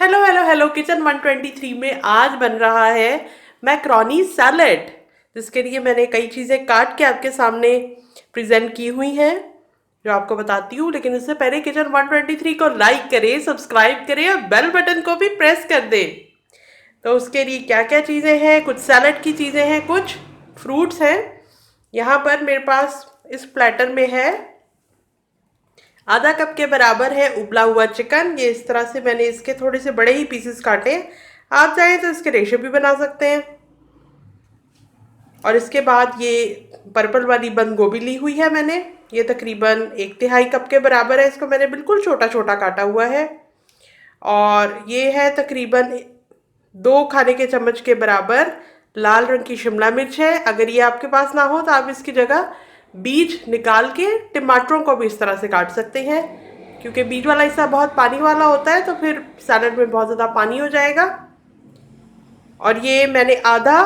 Hello hello hello, kitchen 123 में आज बन रहा है मैक्रोनी सैलेड, जिसके लिए मैंने कई चीज़ें काट के आपके सामने प्रेजेंट की हुई हैं, जो आपको बताती हूँ। लेकिन इससे पहले किचन 123 को लाइक करें, सब्सक्राइब करें और बेल बटन को भी प्रेस कर दें। तो उसके लिए क्या क्या चीज़ें हैं, कुछ सैलेड की चीज़ें हैं, कुछ फ्रूट्स हैं। यहाँ पर मेरे पास इस प्लेटर में है आधा कप के बराबर है उबला हुआ चिकन। ये इस तरह से मैंने इसके थोड़े से बड़े ही पीसेस काटे। आप चाहें तो इसके रेशे भी बना सकते हैं। और इसके बाद ये पर्पल वाली बंद गोभी ली हुई है मैंने, ये तकरीबन 1/3 कप के बराबर है। इसको मैंने बिल्कुल छोटा छोटा काटा हुआ है। और ये है तकरीबन 2 खाने के चम्मच के बराबर लाल रंग की शिमला मिर्च है। अगर ये आपके पास ना हो तो आप इसकी जगह बीज निकाल के टमाटरों को भी इस तरह से काट सकते हैं, क्योंकि बीज वाला हिस्सा बहुत पानी वाला होता है, तो फिर सैलड में बहुत ज़्यादा पानी हो जाएगा। और ये मैंने आधा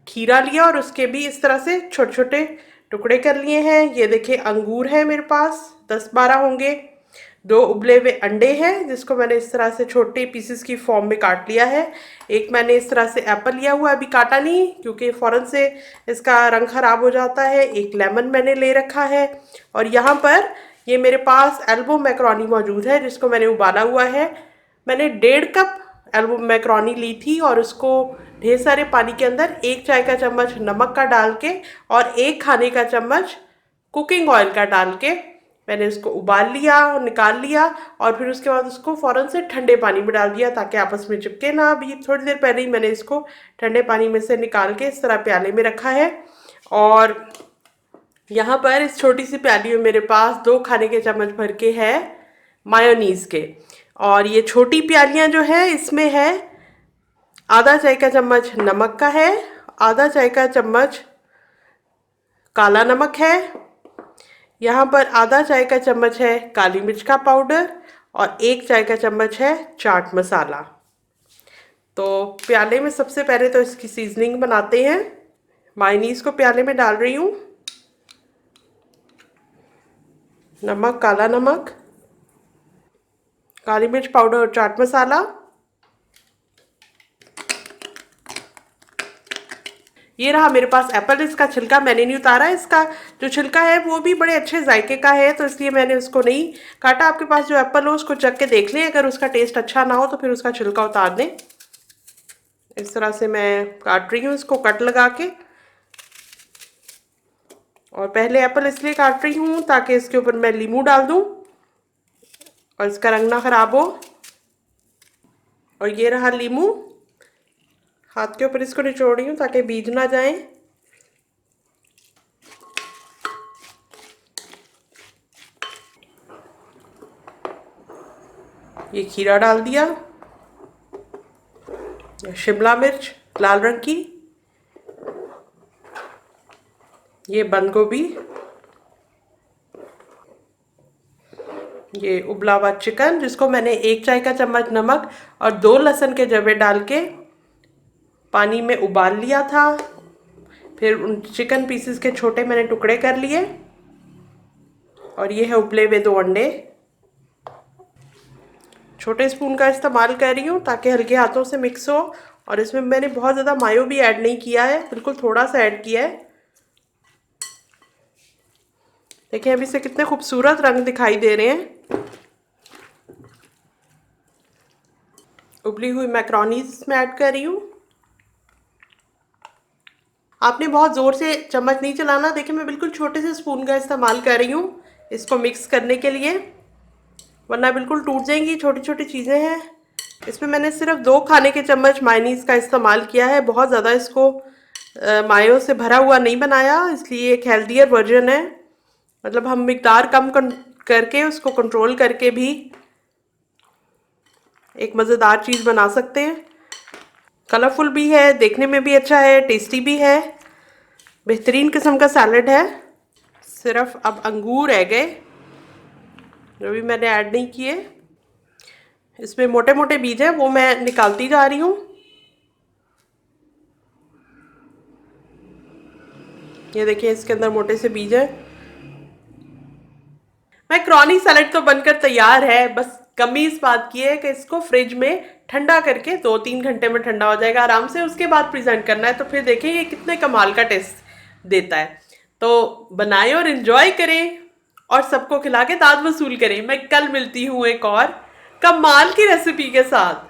खीरा लिया और उसके भी इस तरह से छोटे छोटे टुकड़े कर लिए हैं। ये देखिए अंगूर है मेरे पास, 10-12 होंगे। 2 उबले हुए अंडे हैं, जिसको मैंने इस तरह से छोटे पीसेस की फॉर्म में काट लिया है। एक मैंने इस तरह से एप्पल लिया हुआ, अभी काटा नहीं क्योंकि फ़ौरन से इसका रंग ख़राब हो जाता है। एक लेमन मैंने ले रखा है। और यहाँ पर ये मेरे पास एल्बो मैक्रोनी मौजूद है, जिसको मैंने उबाला हुआ है। मैंने 1.5 कप एल्बो मैक्रोनी ली थी और उसको ढेर सारे पानी के अंदर 1 चाय का चम्मच नमक का डाल के और 1 खाने का चम्मच कुकिंग ऑयल का डाल के मैंने उसको उबाल लिया और निकाल लिया। और फिर उसके बाद उसको फ़ौरन से ठंडे पानी में डाल दिया ताकि आपस में चिपके ना। अभी थोड़ी देर पहले ही मैंने इसको ठंडे पानी में से निकाल के इस तरह प्याले में रखा है। और यहाँ पर इस छोटी सी प्याली में मेरे पास 2 खाने के चम्मच भर के है मायोनीज़ के। और ये छोटी प्यालियाँ जो है इसमें है आधा चाय का चम्मच नमक का है, आधा चाय का चम्मच काला नमक है, यहाँ पर आधा चाय का चम्मच है काली मिर्च का पाउडर और 1 चाय का चम्मच है चाट मसाला। तो प्याले में सबसे पहले तो इसकी सीजनिंग बनाते हैं। मायोनीज़ को प्याले में डाल रही हूँ। नमक, काला नमक, काली मिर्च पाउडर और चाट मसाला। ये रहा मेरे पास एप्पल, इसका छिलका मैंने नहीं उतारा। इसका जो छिलका है वो भी बड़े अच्छे जायके का है, तो इसलिए मैंने उसको नहीं काटा। आपके पास जो एप्पल हो उसको चख के देख लें, अगर उसका टेस्ट अच्छा ना हो तो फिर उसका छिलका उतार दें। इस तरह से मैं काट रही हूँ इसको कट लगा के। और पहले एप्पल इसलिए काट रही हूँ ताकि इसके ऊपर मैं लीमू डाल दूँ और इसका रंग ना खराब हो। और ये रहा लीमू, हाथ के ऊपर इसको निचोड़ रही हूँ ताकि बीज ना जाए। ये खीरा डाल दिया, शिमला मिर्च लाल रंग की, ये बंद गोभी, ये उबला हुआ चिकन जिसको मैंने 1 चाय का चम्मच नमक और 2 लहसुन के जवे डाल के पानी में उबाल लिया था। फिर उन चिकन पीसेस के छोटे मैंने टुकड़े कर लिए। और ये है उबले हुए 2 अंडे। छोटे स्पून का इस्तेमाल कर रही हूँ ताकि हल्के हाथों से मिक्स हो। और इसमें मैंने बहुत ज़्यादा मायो भी ऐड नहीं किया है, बिल्कुल थोड़ा सा ऐड किया है। देखिए अभी से कितने खूबसूरत रंग दिखाई दे रहे हैं। उबली हुई मैक्रोनीज इसमें ऐड कर रही हूँ। आपने बहुत ज़ोर से चम्मच नहीं चलाना। देखिए मैं बिल्कुल छोटे से स्पून का इस्तेमाल कर रही हूँ इसको मिक्स करने के लिए, वरना बिल्कुल टूट जाएंगी। छोटी छोटी चीज़ें हैं। इसमें मैंने सिर्फ 2 खाने के चम्मच मायोनीज़ का इस्तेमाल किया है, बहुत ज़्यादा इसको मायो से भरा हुआ नहीं बनाया, इसलिए एक हेल्दियर वर्जन है। मतलब हम मिकदार कम करके उसको कंट्रोल करके भी एक मज़ेदार चीज़ बना सकते हैं। कलरफुल भी है, देखने में भी अच्छा है, टेस्टी भी है, बेहतरीन किस्म का सैलड है। सिर्फ अब अंगूर रह गए जो भी मैंने ऐड नहीं किए। इसमें मोटे मोटे बीज हैं, वो मैं निकालती जा रही हूँ। ये देखिए इसके अंदर मोटे से बीज हैं। मैक्रोनी सैलेड तो बनकर तैयार है, बस कमी इस बात की है कि इसको फ्रिज में ठंडा करके 2-3 घंटे में ठंडा हो जाएगा आराम से, उसके बाद प्रेजेंट करना है। तो फिर देखें ये कितने कमाल का टेस्ट देता है। तो बनाएं और इन्जॉय करें और सबको खिला के दाद वसूल करें। मैं कल मिलती हूँ एक और कमाल की रेसिपी के साथ।